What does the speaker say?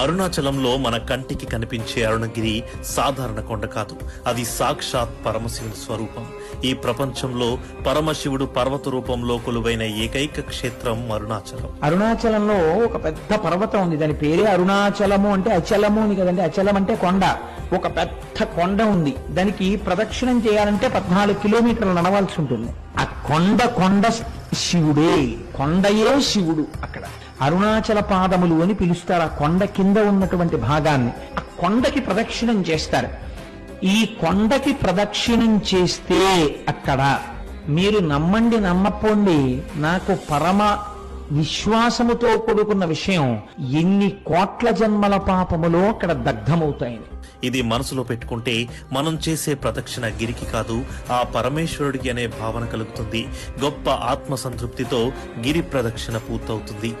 అరుణాచలంలో మన కంటికి కనిపించే అరుణగిరి సాధారణ కొండ కాదు, అది సాక్షాత్ పరమశివుని స్వరూపం. ఈ ప్రపంచంలో పరమశివుడు పర్వత రూపంలో కొలువైన ఏకైక క్షేత్రం అరుణాచలం. అరుణాచలంలో ఒక పెద్ద పర్వతం ఉంది, దాని పేరే అరుణాచలము. అంటే అచలము అని కదండి, అచలం అంటే కొండ. ఒక పెద్ద కొండ ఉంది, దానికి ప్రదక్షిణం చేయాలంటే 14 కిలోమీటర్లు నడవాల్సి ఉంటుంది. ఆ కొండ శివుడే, కొండయే శివుడు. అక్కడ అరుణాచల పాదములు అని పిలుస్తారు ఆ కొండ కింద ఉన్నటువంటి భాగాన్ని. ఆ కొండకి ప్రదక్షిణం చేస్తారు. ఈ కొండకి ప్రదక్షిణం చేస్తే అక్కడ మీరు నమ్మండి నమ్మపోండి, నాకు పరమ విశ్వాసముతో కూడుకున్న విషయం, ఎన్ని కోట్ల జన్మల పాపములో అక్కడ దగ్ధమవుతాయని. ఇది మనసులో పెట్టుకుంటే మనం చేసే ప్రదక్షిణ గిరికి కాదు, ఆ పరమేశ్వరుడికి అనే భావన కలుగుతుంది. గొప్ప ఆత్మ సంతృప్తితో గిరి ప్రదక్షిణ పూర్తవుతుంది.